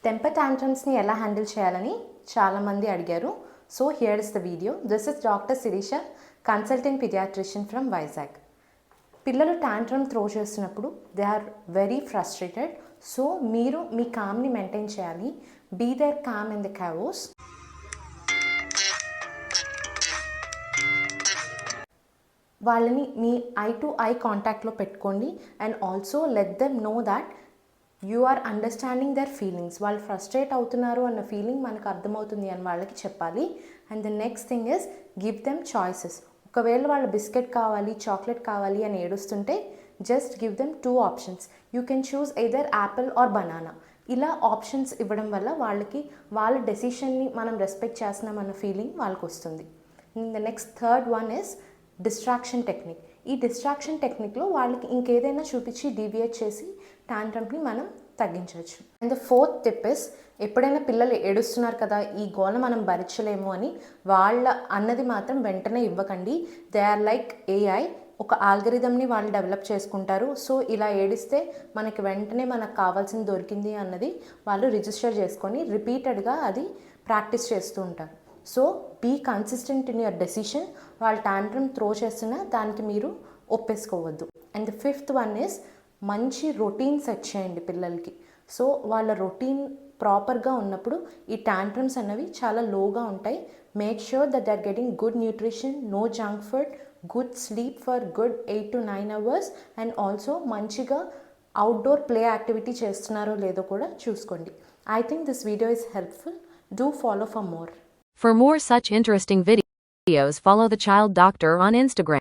Temper టాంట్రమ్స్ని ఎలా handle చేయాలని చాలామంది అడిగారు. So here is the video. This is doctor Sirisha, consultant paediatrician from Vizag. పిల్లలు టాంట్రమ్ త్రో చేస్తున్నప్పుడు they are very frustrated. So మీరు మీ కామ్ని మెయింటైన్ చేయాలి. Be there calm in the chaos. వాళ్ళని మీ ఐ టు ఐ కాంటాక్ట్లో పెట్టుకోండి and also let them know that you are understanding their feelings. వాళ్ళు ఫ్రస్ట్రేట్ అవుతున్నారు అన్న ఫీలింగ్ మనకు అర్థమవుతుంది అని వాళ్ళకి చెప్పాలి. And the next thing is give them choices. ఒకవేళ వాళ్ళు బిస్కెట్ కావాలి, చాక్లెట్ కావాలి అని ఏడుస్తుంటే just give them 2 options. You can choose either apple or banana. ఇలా ఆప్షన్స్ ఇవ్వడం వల్ల వాళ్ళకి వాళ్ళ డెసిషన్ని మనం రెస్పెక్ట్ చేస్తున్నామన్న ఫీలింగ్ వాళ్ళకి వస్తుంది. The next third one is distraction technique. ఈ డిస్ట్రాక్షన్ టెక్నిక్లో వాళ్ళకి ఇంకేదైనా చూపించి డీవియేట్ చేసి టాంట్రమ్ని మనం తగ్గించవచ్చు. And the fourth tip is, ఎప్పుడైనా పిల్లలు ఏడుస్తున్నారు కదా, ఈ గోల మనం భరించలేము అని వాళ్ళ అన్నది మాత్రం వెంటనే ఇవ్వకండి. They are like AI. ఒక ఆల్గరిథంని వాళ్ళు డెవలప్ చేసుకుంటారు. సో ఇలా ఏడిస్తే మనకి వెంటనే మనకు కావాల్సింది దొరికింది అన్నది వాళ్ళు రిజిస్టర్ చేసుకొని రిపీటెడ్గా అది ప్రాక్టీస్ చేస్తూ ఉంటారు. So be consistent in your decision. వాళ్ళు టాంట్రమ్ త్రో చేస్తున్నా దానికి మీరు ఒప్పేసుకోవద్దు. And the fifth one is, మంచి రొటీన్ సెట్ చేయండి పిల్లలకి. సో వాళ్ళ రొటీన్ ప్రాపర్గా ఉన్నప్పుడు ఈ టాంట్రమ్స్ అన్నవి చాలా లోగా ఉంటాయి. Make sure that they are getting good nutrition, no junk food, good sleep for good 8 to 9 hours and also మంచిగా అవుట్డోర్ ప్లే యాక్టివిటీ చేస్తున్నారో లేదో కూడా చూసుకోండి. I think this video is helpful. Do follow for more. For more such interesting videos, follow the Child Doctor on Instagram.